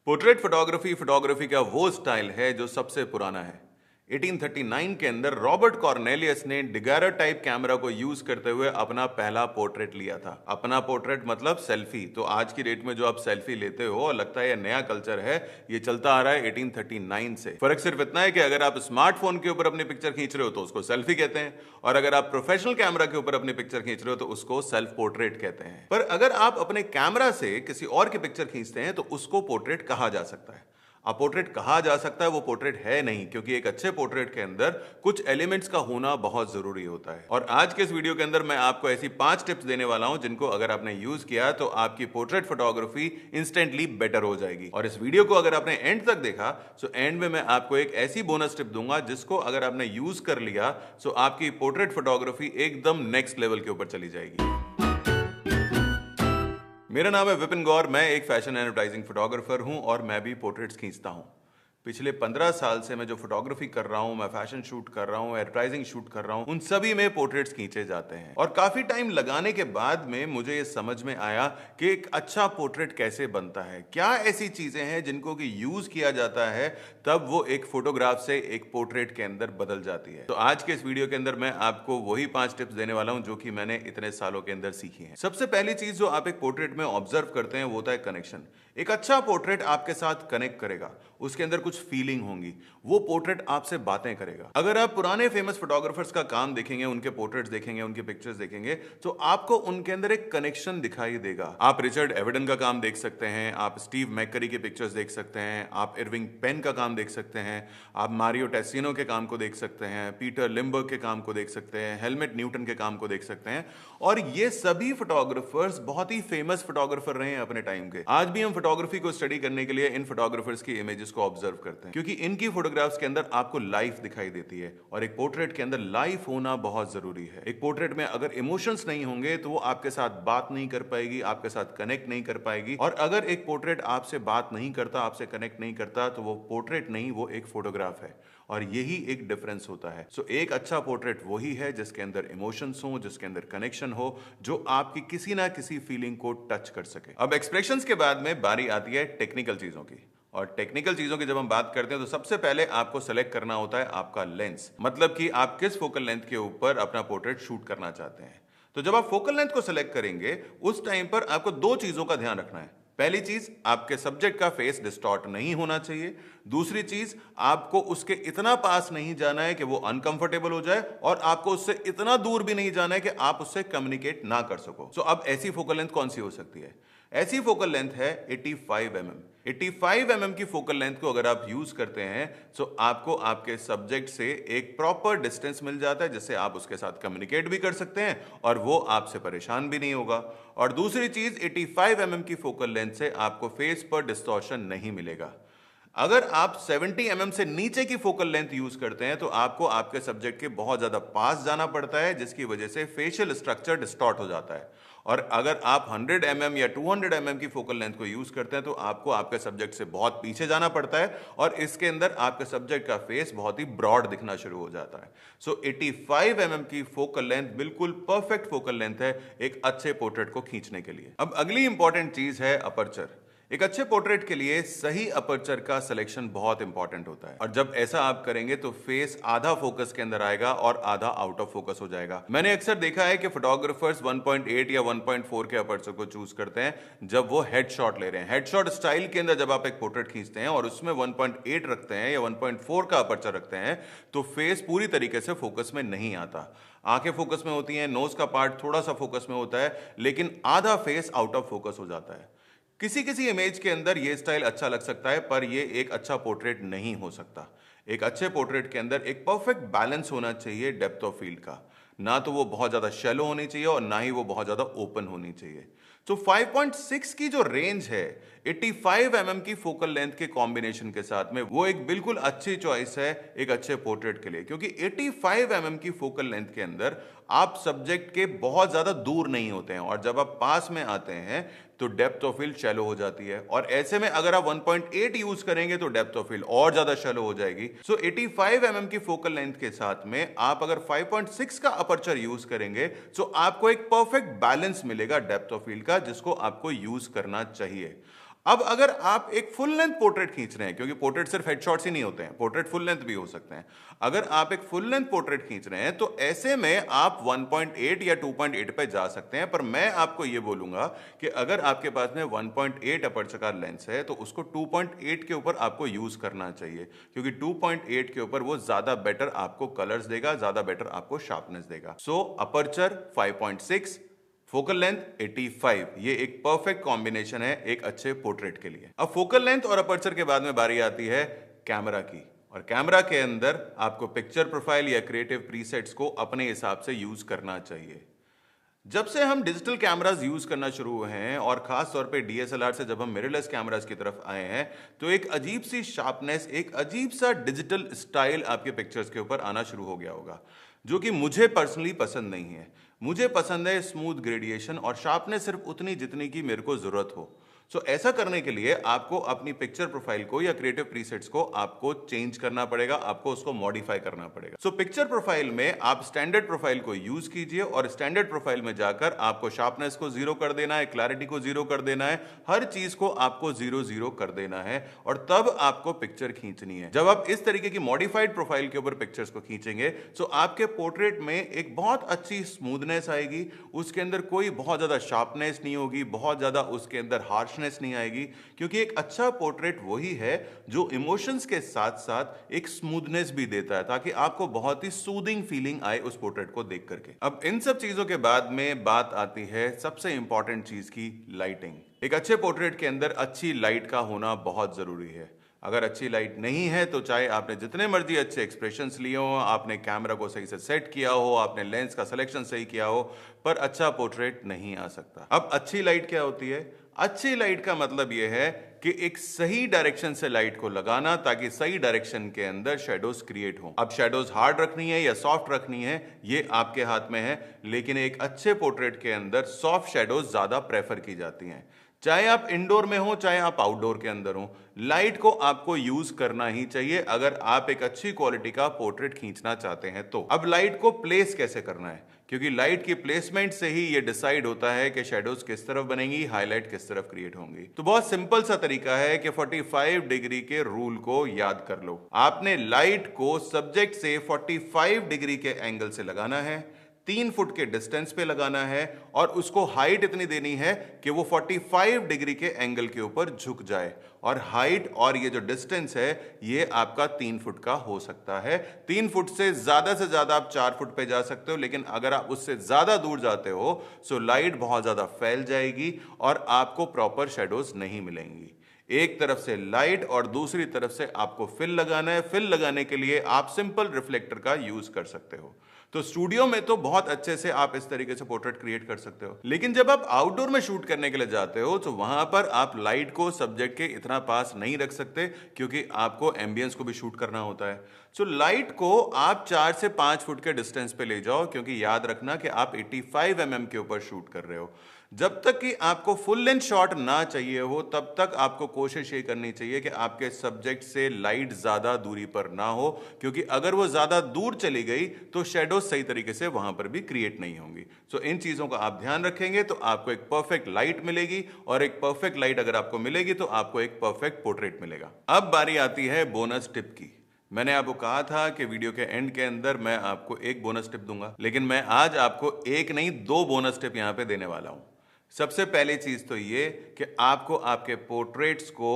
Portrait photography का वो style है जो सबसे पुराना है। 1839 के अंदर रॉबर्ट कॉर्नेलियस ने डिगारोटाइप कैमरा को यूज करते हुए अपना पहला पोर्ट्रेट लिया था। अपना पोर्ट्रेट मतलब सेल्फी। तो आज की डेट में जो आप सेल्फी लेते हो और लगता है ये नया कल्चर है, ये चलता आ रहा है 1839 से। फर्क सिर्फ इतना है कि अगर आप स्मार्टफोन के ऊपर अपनी पिक्चर खींच रहे हो तो उसको सेल्फी कहते हैं, और अगर आप प्रोफेशनल कैमरा के ऊपर अपनी पिक्चर खींच रहे हो तो उसको सेल्फ पोर्ट्रेट कहते हैं। पर अगर आप अपने कैमरा से किसी और की पिक्चर खींचते हैं तो उसको पोर्ट्रेट कहा जा सकता है। अब पोर्ट्रेट कहा जा सकता है, वो पोर्ट्रेट है नहीं, क्योंकि एक अच्छे पोर्ट्रेट के अंदर कुछ एलिमेंट्स का होना बहुत जरूरी होता है। और आज के इस वीडियो के अंदर मैं आपको ऐसी 5 टिप्स देने वाला हूं जिनको अगर आपने यूज किया तो आपकी पोर्ट्रेट फोटोग्राफी इंस्टेंटली बेटर हो जाएगी। और इस वीडियो को अगर आपने एंड तक देखा तो एंड में मैं आपको एक ऐसी बोनस टिप दूंगा जिसको अगर आपने यूज कर लिया तो आपकी पोर्ट्रेट फोटोग्राफी एकदम नेक्स्ट लेवल के ऊपर चली जाएगी। मेरा नाम है विपिन गौर, मैं एक फैशन एडवर्टाइजिंग फोटोग्राफर हूं और मैं भी पोर्ट्रेट्स खींचता हूं। पिछले 15 साल से मैं जो फोटोग्राफी कर रहा हूं, मैं फैशन शूट कर रहा हूं, एडवर्टाइजिंग शूट कर रहा हूं, उन सभी में पोर्ट्रेट्स खींचे जाते हैं। और काफी टाइम लगाने के बाद में मुझे ये समझ में आया कि एक अच्छा पोर्ट्रेट कैसे बनता है, क्या ऐसी चीजें हैं जिनको कि यूज किया जाता है तब वो एक फोटोग्राफ से एक पोर्ट्रेट के अंदर बदल जाती है। तो आज के इस वीडियो के अंदर मैं आपको वही 5 टिप्स देने वाला हूं जो कि मैंने इतने सालों के अंदर सीखी है। सबसे पहली चीज जो आप एक पोर्ट्रेट में ऑब्जर्व करते हैं वो होता है कनेक्शन। एक अच्छा पोर्ट्रेट आपके साथ कनेक्ट करेगा, उसके अंदर कुछ फीलिंग होंगी, वो पोर्ट्रेट आपसे बातें करेगा। अगर आप पुराने फेमस फोटोग्राफर्स का काम देखेंगे, उनके पोर्ट्रेट्स देखेंगे, उनके पिक्चर्स देखेंगे तो आपको उनके अंदर एक कनेक्शन दिखाई देगा। आप रिचर्ड एवरडेन का काम देख सकते हैं, आप स्टीव मैकरी के पिक्चर्स देख सकते हैं, आप इरविंग पेन का काम देख सकते हैं, आप मारियो टेस्सिनो के काम को देख सकते हैं, पीटर लिम्बर्ग के काम को देख सकते हैं, हेलमेट न्यूटन के काम को देख सकते हैं। और ये सभी फोटोग्राफर्स बहुत ही फेमस फोटोग्राफर रहे हैं अपने टाइम के। आज भी हम फोटोग्राफी को स्टडी करने के लिए इन फोटोग्राफर्स की इमेजेस को ऑब्जर्व करते हैं, क्योंकि इनकी फोटोग्राफ्स के अंदर आपको लाइफ दिखाई देती है और एक पोर्ट्रेट के अंदर लाइफ होना बहुत जरूरी है। एक पोर्ट्रेट में अगर इमोशंस नहीं होंगे तो वो आपके साथ बात नहीं कर पाएगी, आपके साथ कनेक्ट नहीं कर पाएगी। और अगर एक पोर्ट्रेट आपसे बात नहीं करता, आपसे कनेक्ट नहीं करता तो वो पोर्ट्रेट नहीं, वो एक फोटोग्राफ है। और यही एक डिफरेंस होता है। सो एक अच्छा पोर्ट्रेट वही है जिसके अंदर इमोशंस हो, जिसके अंदर कनेक्शन हो, जो आपकी किसी ना किसी फीलिंग को टच कर सके। अब एक्सप्रेशंस के बाद में बारी आती है टेक्निकल चीजों की। और टेक्निकल चीजों की जब हम बात करते हैं तो सबसे पहले आपको सेलेक्ट करना होता है आपका लेंस, मतलब कि आप किस फोकल लेंथ के ऊपर अपना पोर्ट्रेट शूट करना चाहते हैं। तो जब आप फोकल लेंथ को सेलेक्ट करेंगे उस टाइम पर आपको 2 चीजों का ध्यान रखना है। पहली चीज, आपके सब्जेक्ट का फेस डिस्टॉर्ट नहीं होना चाहिए। दूसरी चीज, आपको उसके इतना पास नहीं जाना है कि वो अनकंफर्टेबल हो जाए, और आपको उससे इतना दूर भी नहीं जाना है कि आप उससे कम्युनिकेट ना कर सको। सो अब ऐसी फोकल लेंथ कौन सी हो सकती है? ऐसी फोकल लेंथ है 85 mm। 85 mm की फोकल लेंथ को अगर आप यूज करते हैं तो आपको आपके सब्जेक्ट से एक प्रॉपर डिस्टेंस मिल जाता है, जिससे आप उसके साथ कम्युनिकेट भी कर सकते हैं और वो आपसे परेशान भी नहीं होगा। और दूसरी चीज, 85 mm की फोकल लेंथ से आपको फेस पर डिस्टॉर्शन नहीं मिलेगा। अगर आप 70 mm से नीचे की फोकल लेंथ यूज करते हैं तो आपको आपके सब्जेक्ट के बहुत ज्यादा पास जाना पड़ता है, जिसकी वजह से फेशियल स्ट्रक्चर डिस्टॉर्ट हो जाता है। और अगर आप 100 mm या 200 mm की फोकल लेंथ को यूज करते हैं तो आपको आपके सब्जेक्ट से बहुत पीछे जाना पड़ता है और इसके अंदर आपके सब्जेक्ट का फेस बहुत ही ब्रॉड दिखना शुरू हो जाता है। सो 85 mm की फोकल लेंथ बिल्कुल परफेक्ट फोकल लेंथ है एक अच्छे पोर्ट्रेट को खींचने के लिए। अब अगली इंपॉर्टेंट चीज है अपर्चर। एक अच्छे पोर्ट्रेट के लिए सही अपर्चर का सिलेक्शन बहुत इंपॉर्टेंट होता है, और जब ऐसा आप करेंगे तो फेस आधा फोकस के अंदर आएगा और आधा आउट ऑफ फोकस हो जाएगा। मैंने अक्सर देखा है कि फोटोग्राफर्स 1.8 या 1.4 के अपर्चर को चूज करते हैं जब वो हेडशॉट ले रहे हैं। हेडशॉट स्टाइल के अंदर जब आप एक पोर्ट्रेट खींचते हैं और उसमें 1.8 रखते हैं या 1.4 का अपर्चर रखते हैं तो फेस पूरी तरीके से फोकस में नहीं आता। आंखें फोकस में होती हैं, नोज का पार्ट थोड़ा सा फोकस में होता है, लेकिन आधा फेस आउट ऑफ फोकस हो जाता है। किसी किसी इमेज के अंदर ये स्टाइल अच्छा लग सकता है, पर ये एक अच्छा पोर्ट्रेट नहीं हो सकता। एक अच्छे पोर्ट्रेट के अंदर एक परफेक्ट बैलेंस होना चाहिए डेप्थ ऑफ फील्ड का। ना तो वो बहुत ज्यादा शैलो होनी चाहिए और ना ही वो बहुत ज्यादा ओपन होनी चाहिए। तो 5.6 की जो रेंज है 85 mm की फोकल लेंथ के कॉम्बिनेशन के साथ में, वो एक बिल्कुल अच्छी चॉइस है एक अच्छे पोर्ट्रेट के लिए, क्योंकि 85 mm की फोकल लेंथ के अंदर आप सब्जेक्ट के बहुत ज्यादा दूर नहीं होते हैं और जब आप पास में आते हैं तो डेप्थ ऑफ फील्ड शैलो हो जाती है। और ऐसे में अगर आप 1.8 यूज करेंगे तो डेप्थ ऑफ फील्ड और ज्यादा शैलो हो जाएगी। सो 85 mm की फोकल लेंथ के साथ में आप अगर 5.6 का अपर्चर यूज करेंगे तो आपको एक परफेक्ट बैलेंस मिलेगा डेप्थ ऑफ फील्ड का, जिसको आपको यूज करना चाहिए। अब अगर आप एक फुल लेंथ पोर्ट्रेट खींच रहे हैं, क्योंकि पोर्ट्रेट सिर्फ हेडशॉट्स ही नहीं होते हैं, पोर्ट्रेट फुल लेंथ भी हो सकते हैं। अगर आप एक फुल लेंथ पोर्ट्रेट खींच रहे हैं तो ऐसे में आप 1.8 या 2.8 पे जा सकते हैं। पर मैं आपको यह बोलूंगा कि अगर आपके पास में 1.8 अपर्चर का लेंस है तो उसको 2.8 के ऊपर आपको यूज करना चाहिए, क्योंकि 2.8 के ऊपर वो ज्यादा बेटर आपको कलर्स देगा, ज्यादा बेटर आपको शार्पनेस देगा। सो अपर्चर 5.6, फोकल लेंथ 85, ये एक परफेक्ट कॉम्बिनेशन है एक अच्छे पोर्ट्रेट के लिए। अब फोकल लेंथ और अपर्चर के बाद में बारी आती है कैमरा की, और कैमरा के अंदर आपको पिक्चर प्रोफाइल या क्रिएटिव प्रीसेट्स को अपने हिसाब से यूज करना चाहिए। जब से हम डिजिटल कैमरास यूज करना शुरू हुए हैं और खास तौर पे डीएसएलआर से जब हम मिररलेस कैमरास की तरफ आए हैं, तो एक अजीब सी शार्पनेस, एक अजीब सा डिजिटल स्टाइल आपके पिक्चर्स के ऊपर आना शुरू हो गया होगा, जो कि मुझे पर्सनली पसंद नहीं है। मुझे पसंद है स्मूथ ग्रेडिएशन और शार्पनेस सिर्फ उतनी जितनी की मेरे को जरूरत हो। सो ऐसा करने के लिए आपको अपनी पिक्चर प्रोफाइल को या क्रिएटिव प्रीसेट्स को आपको चेंज करना पड़ेगा, आपको उसको मॉडिफाई करना पड़ेगा। सो पिक्चर प्रोफाइल में आप स्टैंडर्ड प्रोफाइल को यूज कीजिए और स्टैंडर्ड प्रोफाइल में जाकर आपको शार्पनेस को 0 कर देना है, क्लैरिटी को 0 कर देना है, हर चीज को आपको 0 कर देना है और तब आपको पिक्चर खींचनी है। जब आप इस तरीके की मॉडिफाइड प्रोफाइल के ऊपर पिक्चर्स को खींचेंगे तो आपके पोर्ट्रेट में एक बहुत अच्छी स्मूथनेस आएगी, उसके अंदर कोई बहुत ज्यादा शार्पनेस नहीं होगी, बहुत ज्यादा उसके अंदर हार्शनेस नहीं आएगी, क्योंकि एक अच्छा पोर्ट्रेट वही है जो इमोशंस के साथ साथ एक स्मूथनेस भी देता है, ताकि आपको बहुत ही सूदिंग फीलिंग आए उस पोर्ट्रेट को देख करके। अब इन सब चीजों के बाद में बात आती है सबसे इंपॉर्टेंट चीज की, लाइटिंग। एक अच्छे पोर्ट्रेट के अंदर अच्छी लाइट का होना बहुत जरूरी है। अगर अच्छी लाइट नहीं है तो चाहे आपने जितने मर्जी अच्छे एक्सप्रेशंस लिए हो, आपने कैमरा को सही से सेट किया हो, आपने लेंस का सिलेक्शन सही किया हो, पर अच्छा पोर्ट्रेट नहीं आ सकता। अब अच्छी लाइट क्या होती है? अच्छी लाइट का मतलब यह है कि एक सही डायरेक्शन से लाइट को लगाना, ताकि सही डायरेक्शन के अंदर शेडोज क्रिएट हो। अब शेडोज हार्ड रखनी है या सॉफ्ट रखनी है ये आपके हाथ में है, लेकिन एक अच्छे पोर्ट्रेट के अंदर सॉफ्ट शेडोज ज्यादा प्रेफर की जाती हैं। चाहे आप इंडोर में हो चाहे आप आउटडोर के अंदर हो, लाइट को आपको यूज करना ही चाहिए अगर आप एक अच्छी क्वालिटी का पोर्ट्रेट खींचना चाहते हैं तो। अब लाइट को प्लेस कैसे करना है, क्योंकि लाइट की प्लेसमेंट से ही ये डिसाइड होता है कि शेडोज किस तरफ बनेंगी, हाईलाइट किस तरफ क्रिएट होंगी। तो बहुत सिंपल सा तरीका है कि 45 डिग्री के रूल को याद कर लो। आपने लाइट को सब्जेक्ट से 45 डिग्री के एंगल से लगाना है, 3 फुट के डिस्टेंस पे लगाना है और उसको हाइट इतनी देनी है कि वो 45 डिग्री के एंगल के ऊपर झुक जाए। और हाइट और ये जो डिस्टेंस है ये आपका 3 फुट का हो सकता है। 3 फुट से ज्यादा आप 4 फुट पे जा सकते हो, लेकिन अगर आप उससे ज्यादा दूर जाते हो तो लाइट बहुत ज्यादा फैल जाएगी और आपको प्रॉपर शेडोज नहीं मिलेंगी। एक तरफ से लाइट और दूसरी तरफ से आपको फिल लगाना है। फिल लगाने के लिए आप सिंपल रिफ्लेक्टर का यूज कर सकते हो। तो स्टूडियो में तो बहुत अच्छे से आप इस तरीके से पोर्ट्रेट क्रिएट कर सकते हो, लेकिन जब आप आउटडोर में शूट करने के लिए जाते हो तो वहां पर आप लाइट को सब्जेक्ट के इतना पास नहीं रख सकते, क्योंकि आपको एम्बियंस को भी शूट करना होता है। सो लाइट को आप 4 से 5 फुट के डिस्टेंस पे ले जाओ, क्योंकि याद रखना कि आप 85 mm के ऊपर शूट कर रहे हो। जब तक कि आपको फुल लेंथ शॉट ना चाहिए हो तब तक आपको कोशिश ये करनी चाहिए कि आपके सब्जेक्ट से लाइट ज्यादा दूरी पर ना हो, क्योंकि अगर वो ज्यादा दूर चली गई तो शेडो सही तरीके से वहां पर भी क्रिएट नहीं होंगी। सो इन चीजों का आप ध्यान रखेंगे तो आपको एक परफेक्ट लाइट मिलेगी, और एक परफेक्ट लाइट अगर आपको मिलेगी तो आपको एक परफेक्ट पोर्ट्रेट मिलेगा। अब बारी आती है बोनस टिप की। मैंने आपको कहा था कि वीडियो के एंड के अंदर मैं आपको एक बोनस टिप दूंगा, लेकिन मैं आज आपको एक नहीं 2 बोनस टिप यहां पे देने वाला हूं। सबसे पहली चीज तो ये कि आपको आपके पोर्ट्रेट्स को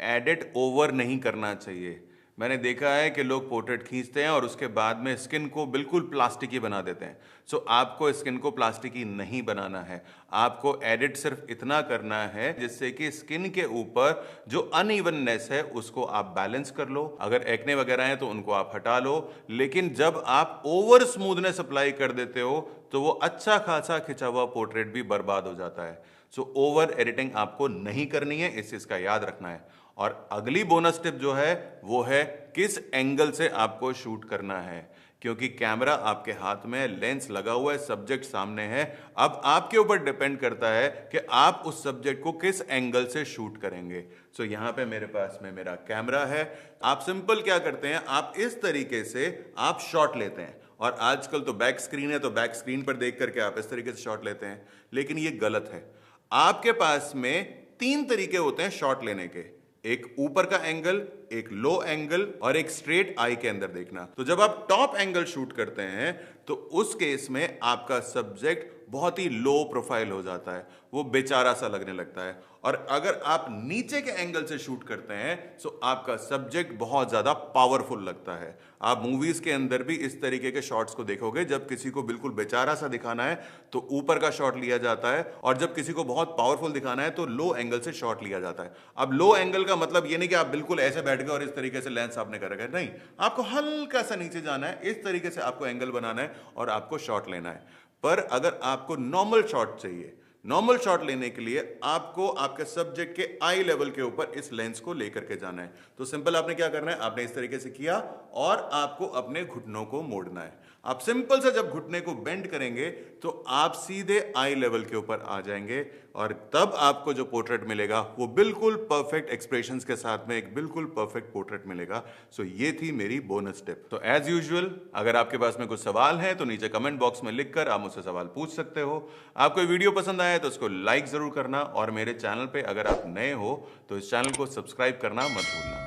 एडिट ओवर नहीं करना चाहिए। मैंने देखा है कि लोग पोर्ट्रेट खींचते हैं और उसके बाद में स्किन को बिल्कुल प्लास्टिकी बना देते हैं। सो आपको स्किन को प्लास्टिकी नहीं बनाना है। आपको एडिट सिर्फ इतना करना है जिससे कि स्किन के ऊपर जो अनइवननेस है उसको आप बैलेंस कर लो। अगर एक्ने वगैरह हैं तो उनको आप हटा लो, लेकिन जब आप ओवर स्मूथनेस अप्लाई कर देते हो तो वो अच्छा खासा खिंचा हुआ पोर्ट्रेट भी बर्बाद हो जाता है। सो ओवर एडिटिंग आपको नहीं करनी है, इस चीज का याद रखना है। और अगली बोनस टिप जो है वो है किस एंगल से आपको शूट करना है, क्योंकि कैमरा आपके हाथ में है, लेंस लगा हुआ है, सब्जेक्ट सामने है। अब आपके ऊपर डिपेंड करता है कि आप उस सब्जेक्ट को किस एंगल से शूट करेंगे। सो यहां पे मेरे पास में मेरा कैमरा है। आप सिंपल क्या करते हैं, आप इस तरीके से आप शॉट लेते हैं, और आजकल तो बैक स्क्रीन है तो बैक स्क्रीन पर देख करके आप इस तरीके से शॉट लेते हैं, लेकिन ये गलत है। आपके पास में तीन तरीके होते हैं शॉट लेने के, एक ऊपर का एंगल, एक लो एंगल और एक स्ट्रेट आई के अंदर देखना। तो जब आप टॉप एंगल शूट करते हैं तो उस केस में आपका सब्जेक्ट बहुत ही लो प्रोफाइल हो जाता है, वो बेचारा सा लगने लगता है। और अगर आप नीचे के एंगल से शूट करते हैं तो आपका सब्जेक्ट बहुत ज्यादा पावरफुल लगता है। आप मूवीज के अंदर भी इस तरीके के शॉट्स को देखोगे, जब किसी को बिल्कुल बेचारा सा दिखाना है तो ऊपर का शॉट लिया जाता है, और जब किसी को बहुत पावरफुल दिखाना है तो लो एंगल से शॉट लिया जाता है। अब लो एंगल का मतलब ये नहीं कि आप बिल्कुल ऐसे बैठ गए और इस तरीके से लेंस आपने कर रखा है, नहीं, आपको हल्का सा नीचे जाना है, इस तरीके से आपको एंगल बनाना है और आपको शॉट लेना है। पर अगर आपको नॉर्मल शॉट चाहिए, नॉर्मल शॉट लेने के लिए आपको आपके सब्जेक्ट के आई लेवल के ऊपर इस लेंस को लेकर के जाना है। तो सिंपल आपने क्या करना है, आपने इस तरीके से किया और आपको अपने घुटनों को मोड़ना है। आप सिंपल से जब घुटने को बेंड करेंगे तो आप सीधे आई लेवल के ऊपर आ जाएंगे, और तब आपको जो पोर्ट्रेट मिलेगा वो बिल्कुल परफेक्ट एक्सप्रेशंस के साथ में एक बिल्कुल परफेक्ट पोर्ट्रेट मिलेगा। सो ये थी मेरी बोनस टिप। तो एज यूजुअल अगर आपके पास में कुछ सवाल है तो नीचे कमेंट बॉक्स में लिखकर आप मुझसे सवाल पूछ सकते हो। आपको वीडियो पसंद आया तो उसको लाइक जरूर करना, और मेरे चैनल पे अगर आप नए हो तो इस चैनल को सब्सक्राइब करना मत भूलना।